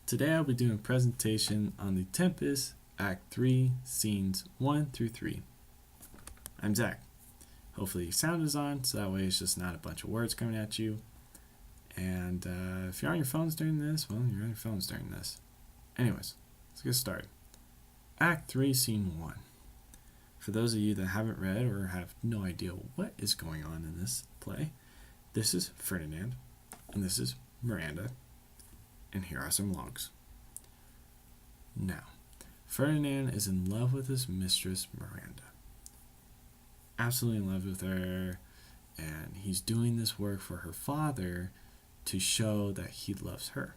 Today I'll be doing a presentation on the Tempest Act 3, Scenes 1 through 3. I'm Zach. Hopefully your sound is on, so that way it's just not a bunch of words coming at you. And if you're on your phones during this, well, you're on your phones during this. Anyways, let's get started. Act 3, Scene 1. For those of you that haven't read or have no idea what is going on in this play, this is Ferdinand, and this is Miranda, and here are some logs. Now, Ferdinand is in love with his mistress, Miranda. Absolutely in love with her, and he's doing this work for her father to show that he loves her.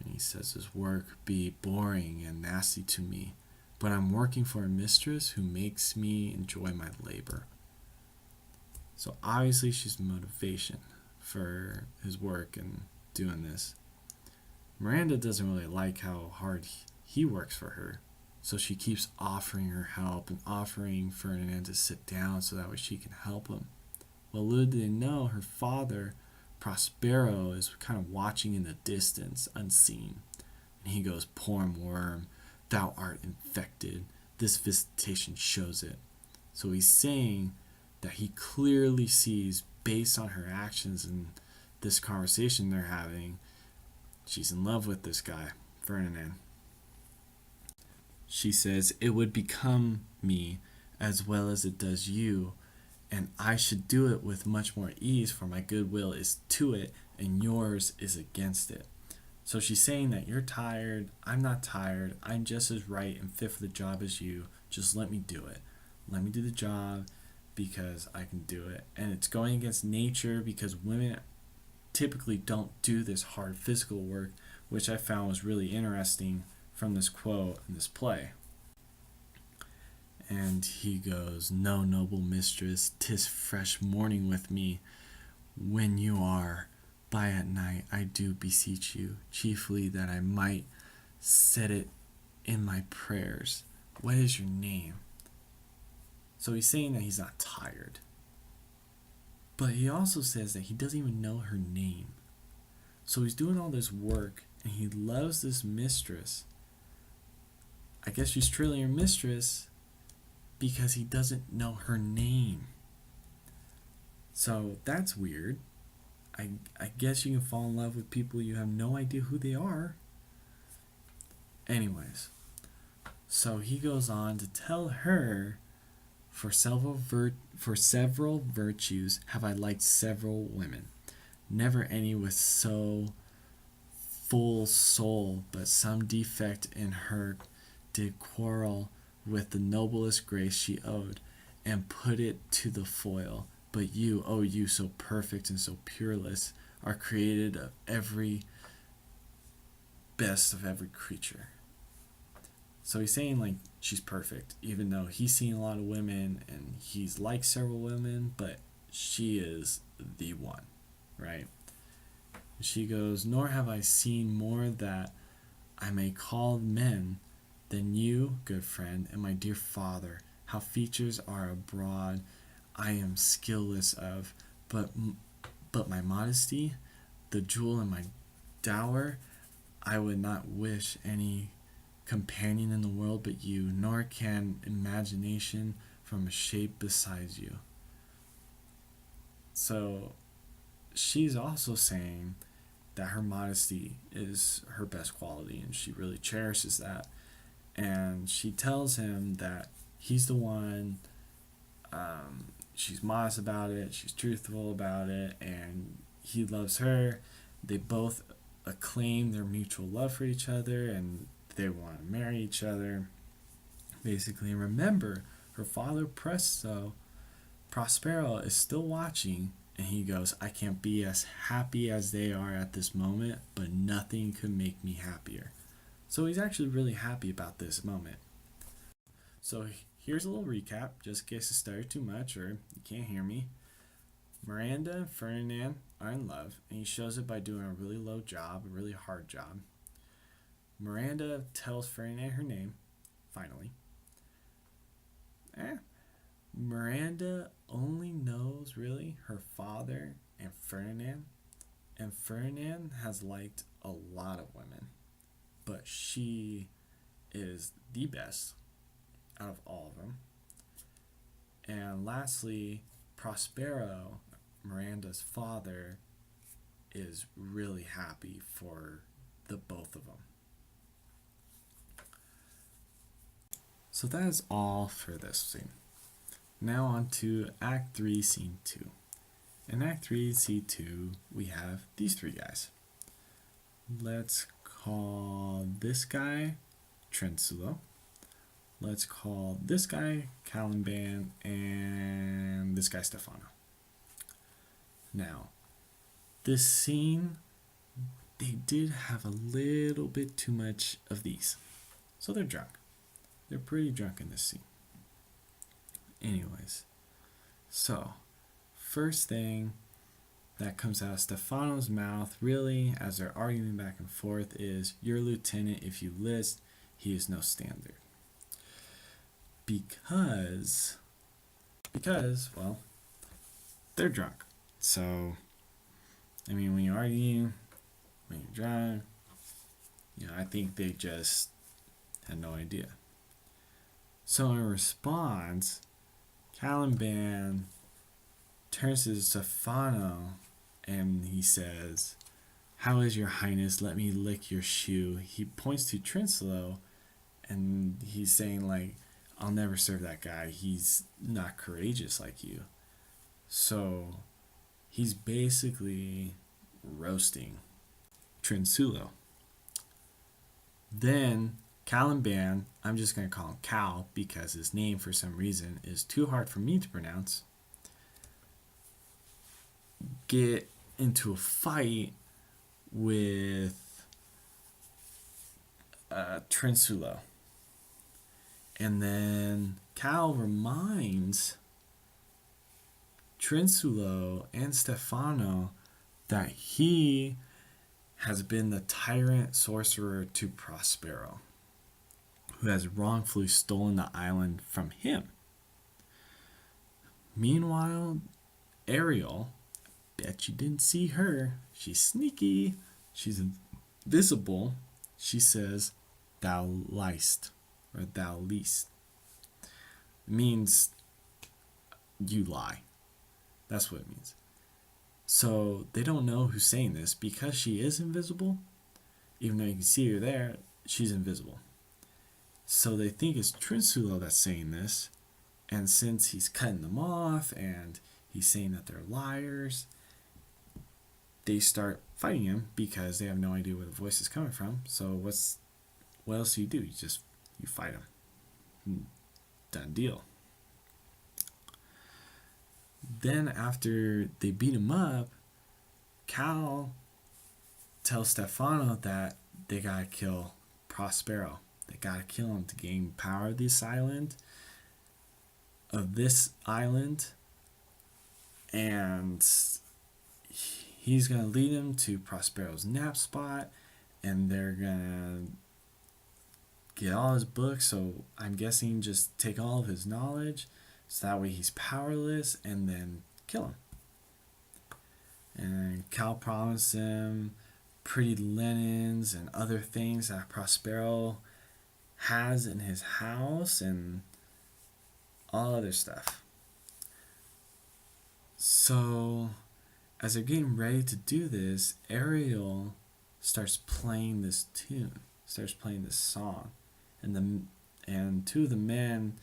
And he says his work be boring and nasty to me, but I'm working for a mistress who makes me enjoy my labor. So obviously she's the motivation for his work and doing this. Miranda doesn't really like how hard he works for her, so she keeps offering her help and offering Ferdinand to sit down so that way she can help him. Well, little did they know, her father, Prospero, is kind of watching in the distance, unseen. And he goes, "Poor worm, thou art infected. This visitation shows it." So he's saying that he clearly sees, based on her actions and this conversation they're having, she's in love with this guy, Ferdinand. She says, "It would become me as well as it does you, and I should do it with much more ease, for my goodwill is to it, and yours is against it." So she's saying that you're tired, I'm not tired, I'm just as right and fit for the job as you, just let me do it. Let me do the job because I can do it. And it's going against nature because women typically don't do this hard physical work, which I found was really interesting from this quote in this play. And he goes, "No, noble mistress, 'tis fresh morning with me. When you are by at night, I do beseech you, chiefly that I might set it in my prayers. What is your name?" So he's saying that he's not tired. But he also says that he doesn't even know her name. So he's doing all this work, and he loves this mistress. I guess she's truly your mistress because he doesn't know her name. So that's weird. I guess you can fall in love with people you have no idea who they are. Anyways, so he goes on to tell her, For several virtues have I liked several women, never any with so full soul, but some defect in her did quarrel with the noblest grace she owed, and put it to the foil. But you, oh you so perfect and so pureless, are created of every best of every creature. So he's saying like she's perfect, even though he's seen a lot of women and he's liked several women, but she is the one, right? She goes, "Nor have I seen more that I may call men than you, good friend, and my dear father. How features are abroad I am skillless of, but my modesty, the jewel in my dower, I would not wish any companion in the world but you, nor can imagination from a shape besides you." So she's also saying that her modesty is her best quality and she really cherishes that. And she tells him that he's the one, she's modest about it, she's truthful about it, and he loves her. They both acclaim their mutual love for each other and they want to marry each other. Basically, remember, her father Prospero is still watching, and he goes, "I can't be as happy as they are at this moment, but nothing could make me happier." So he's actually really happy about this moment. So here's a little recap, just in case I started too much or you can't hear me. Miranda and Ferdinand are in love, and he shows it by doing a really low job, a really hard job. Miranda tells Ferdinand her name, finally. Miranda only knows, really, her father and Ferdinand has liked a lot of women, but she is the best out of all of them. And lastly, Prospero, Miranda's father, is really happy for the both of them. So that is all for this scene. Now on to Act 3, Scene 2. In Act 3, Scene 2, we have these three guys. Let's call this guy Trensulo. Let's call this guy Caliban, and this guy Stefano. Now, this scene, they did have a little bit too much of these. So they're drunk. They're pretty drunk in this scene. Anyways, so first thing that comes out of Stefano's mouth, really, as they're arguing back and forth, is, "Your lieutenant, if you list, he is no standard." Because, well, they're drunk. So, I mean, when you argue, when you're drunk, I think they just had no idea. So in response, Caliban turns to Stefano and he says, "How is your highness? Let me lick your shoe." He points to Trinslow and he's saying, like, "I'll never serve that guy. He's not courageous like you." So he's basically roasting Trinsulo. Then Caliban, I'm just going to call him Cal because his name for some reason is too hard for me to pronounce, get into a fight with Trinsulo. And then Cal reminds Trinsulo and Stefano that he has been the tyrant sorcerer to Prospero, who has wrongfully stolen the island from him. Meanwhile, Ariel, bet you didn't see her. She's sneaky. She's invisible. She says, "Thou liest," or "thou least." It means you lie. That's what it means. So they don't know who's saying this because she is invisible. Even though you can see her there, she's invisible. So they think it's Trinsulo that's saying this. And since he's cutting them off and he's saying that they're liars, they start fighting him because they have no idea where the voice is coming from. So what else do? You fight him. Done deal. Then after they beat him up, Cal tells Stefano that they gotta kill Prospero. They gotta kill him to gain power of this island. And he's gonna lead him to Prospero's nap spot, and they're gonna get all his books. So I'm guessing just take all of his knowledge, so that way he's powerless, and then kill him. And Cal promised him pretty linens and other things that Prospero has in his house and all other stuff. So as they're getting ready to do this, Ariel starts playing this tune, starts playing this song, and two of the men,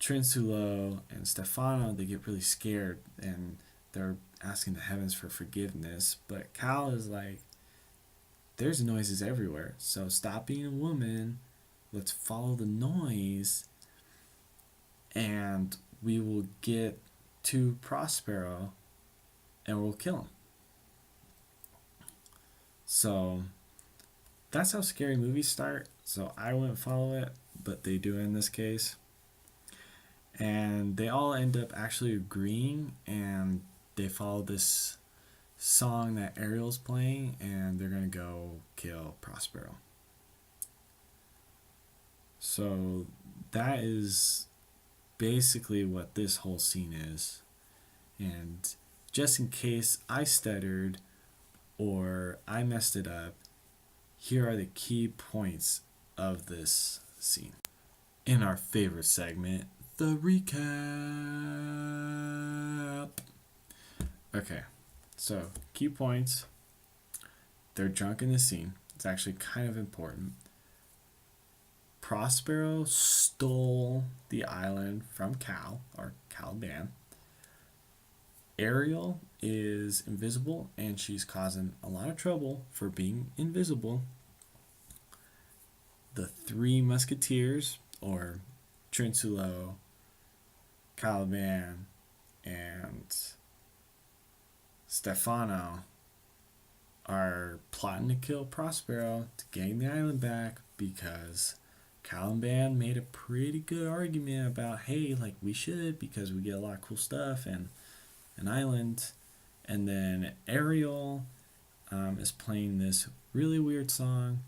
Trinsulo and Stefano, they get really scared and they're asking the heavens for forgiveness. But Cal is like, "There's noises everywhere, so stop being a woman, let's follow the noise, and we will get to Prospero and we'll kill him." So that's how scary movies start. So I wouldn't follow it, but they do in this case. And they all end up actually agreeing, and they follow this song that Ariel's playing, and they're going to go kill Prospero. So that is basically what this whole scene is. And just in case I stuttered or I messed it up. Here are the key points of this scene. In our favorite segment, the recap. Okay, so key points. They're drunk in the scene. It's actually kind of important. Prospero stole the island from Cal, or Caliban. Ariel is invisible, and she's causing a lot of trouble for being invisible. The three musketeers, or Trinsulo, Caliban, and Stefano, are plotting to kill Prospero to gain the island back because Caliban made a pretty good argument about, hey, like we should because we get a lot of cool stuff and an island. And then Ariel is playing this really weird song,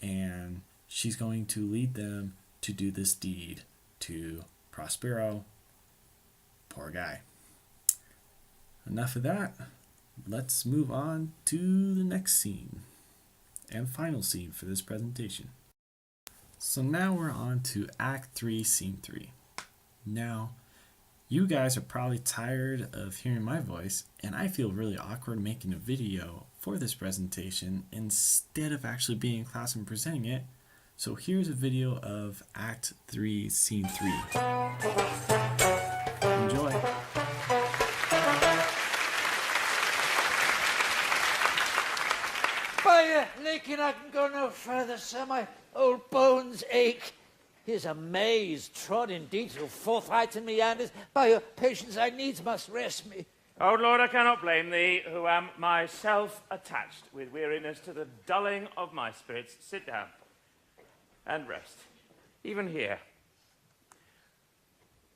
and she's going to lead them to do this deed to Prospero. Poor guy. Enough of that. Let's move on to the next scene and final scene for this presentation. So now we're on to Act 3, Scene 3. Now, you guys are probably tired of hearing my voice, and I feel really awkward making a video for this presentation instead of actually being in class and presenting it. So here's a video of Act 3, Scene 3. Enjoy. By Lakin, I can go no further, sir. My old bones ache. Here's a maze trod in detail, forthright and meanders. By your patience, I needs must rest me. Oh, Lord, I cannot blame thee, who am myself attached with weariness to the dulling of my spirits. Sit down and rest, even here.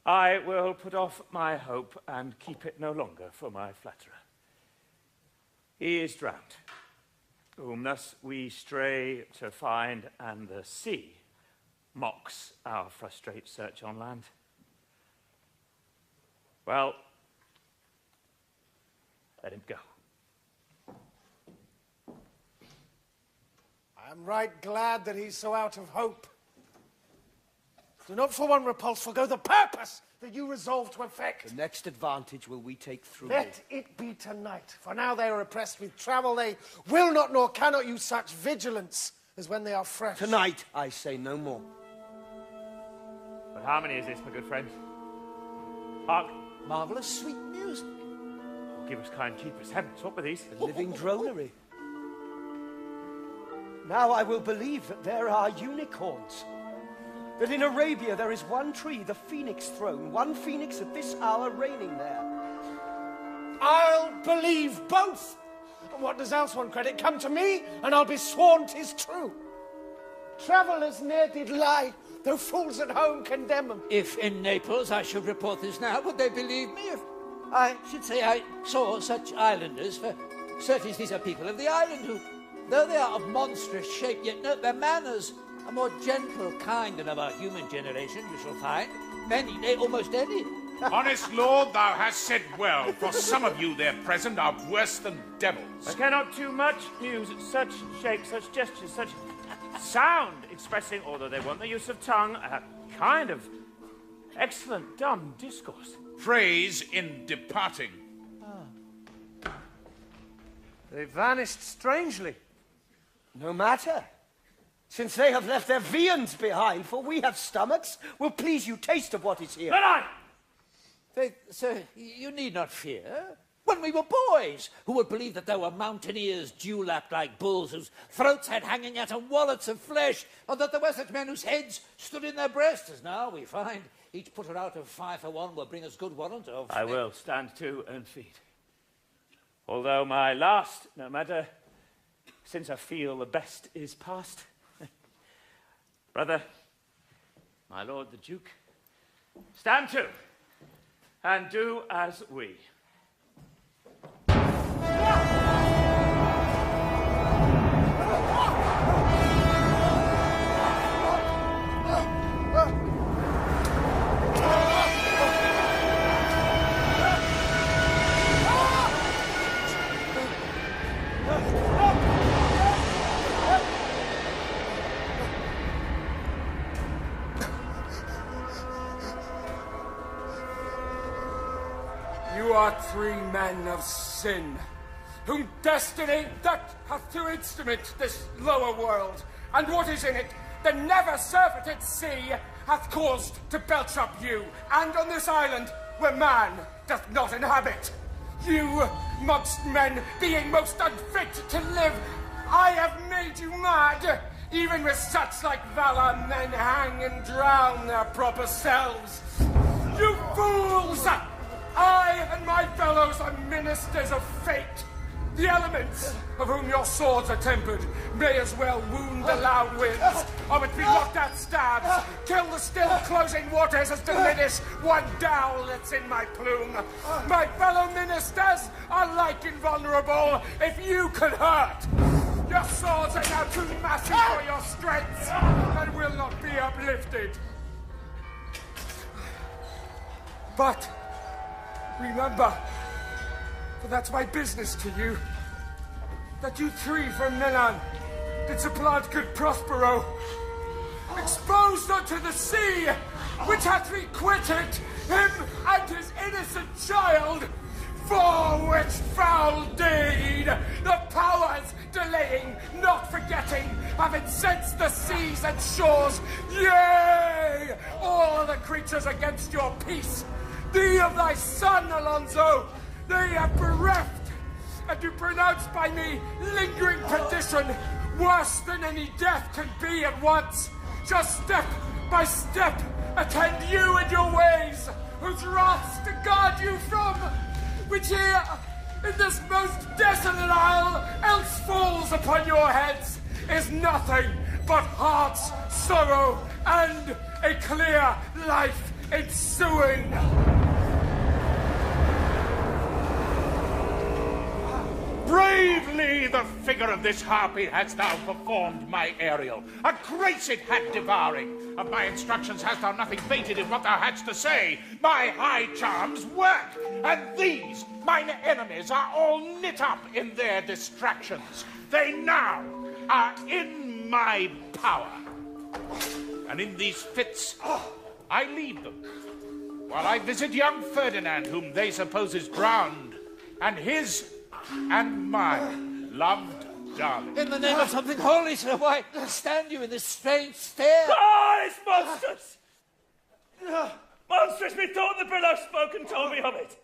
I will put off my hope and keep it no longer for my flatterer. He is drowned, whom thus we stray to find, and the sea mocks our frustrate search on land. Well, let him go. I am right glad that he's so out of hope. Do not for one repulse forgo the purpose that you resolve to effect. The next advantage will we take through. Let it be tonight, for now they are oppressed with travel. They will not nor cannot use such vigilance as when they are fresh. Tonight, I say no more. But how many is this, my good friend? Hark, Marvellous sweet music. give us kind keepers. Heavens, what were these? A living dronery. Now I will believe that there are unicorns. That in Arabia there is one tree, the phoenix throne, one phoenix at this hour reigning there. I'll believe both. And what does else one credit? Come to me, and I'll be sworn 'tis true. Travellers ne'er did lie, though fools at home condemn 'em. If in Naples I should report this now, would they believe me? If I should say I saw such islanders, for certes these are people of the island who, though they are of monstrous shape, yet note their manners a more gentle kind than of our human generation, you shall find. Many, nay, almost any. Honest lord, thou hast said well, for some of you there present are worse than devils. I cannot too much use such shape, such gestures, such sound, expressing, although they want the use of tongue, a kind of excellent dumb discourse. Praise in departing. They vanished strangely. No matter, since they have left their viands behind, for we have stomachs, will please you taste of what is here. But I... Sir, you need not fear. When we were boys, who would believe that there were mountaineers dew-lapped like bulls, whose throats had hanging out and wallets of flesh, or that there were such men whose heads stood in their breasts, as now we find each putter out of 5 for 1 will bring us good warrant of... I will stand to and feed. Although my last, no matter, since I feel the best is past. Brother, my lord the Duke, stand to and do as we. are three men of sin, whom destiny that hath to instrument this lower world, and what is in it, the never surfeited sea, hath caused to belch up you, and on this island, where man doth not inhabit. You, mongst men, being most unfit to live, I have made you mad. Even with such like valor, men hang and drown their proper selves. You fools! I and my fellows are ministers of fate. The elements, of whom your swords are tempered, may as well wound the loud winds, or but be locked at stabs, kill the still closing waters as diminish one dowl that's in my plume. My fellow ministers are like invulnerable if you could hurt. Your swords are now too massive for your strength, and will not be uplifted. But remember, for that's my business to you, that you three from Milan did supplant good Prospero, exposed unto the sea, which hath requited him and his innocent child, for which foul deed the powers delaying, not forgetting, have incensed the seas and shores, yea, all the creatures against your peace. Thee of thy son, Alonso, they have bereft, and do pronounce by me lingering perdition, worse than any death can be at once, shall step by step attend you in your ways, whose wraths to guard you from, which here, in this most desolate isle, else falls upon your heads, is nothing but heart's sorrow and a clear life ensuing. Bravely the figure of this harpy hadst thou performed, my Ariel. A grace it had devouring. Of my instructions hast thou nothing bated in what thou hadst to say. My high charms work, and these, mine enemies, are all knit up in their distractions. They now are in my power. And in these fits, I leave them, while I visit young Ferdinand, whom they suppose is drowned, and his and my loved darling. In the name of something holy, sir, why stand you in this strange stare? Ah, it's monstrous! Monstrous, methought the billow spoke and told me of it.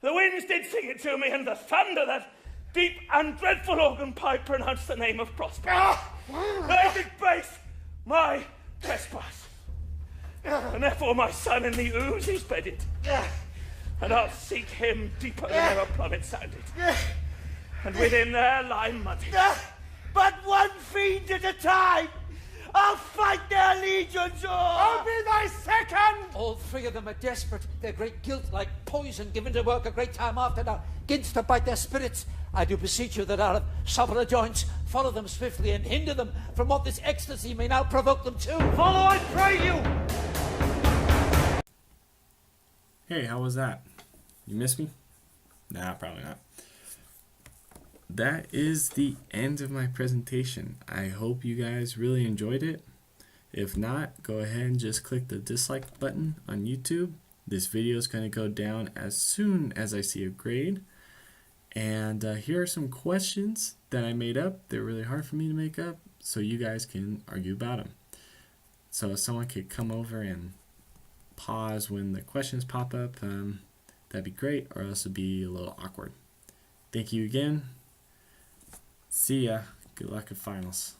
The winds did sing it to me, and the thunder, that deep and dreadful organ pipe, pronounced the name of Prospero. They did base my trespass. And therefore my son in the ooze is bedded. And I'll seek him deeper than ever plummet sounded. And within there lie muddies. But one fiend at a time! I'll fight their legions all! I'll be thy second! All three of them are desperate. Their great guilt, like poison given to work a great time after now, begins to bite their spirits. I do beseech you that out of suppler joints, follow them swiftly and hinder them from what this ecstasy may now provoke them to. Follow, I pray you! Hey, how was that? You miss me? Nah, probably not. That is the end of my presentation. I hope you guys really enjoyed it. If not, go ahead and just click the dislike button on YouTube. This video is going to go down as soon as I see a grade. And here are some questions that I made up. They're really hard for me to make up, so you guys can argue about them. So if someone could come over and pause when the questions pop up, that'd be great, or else it'd be a little awkward. Thank you again. See ya. Good luck at finals.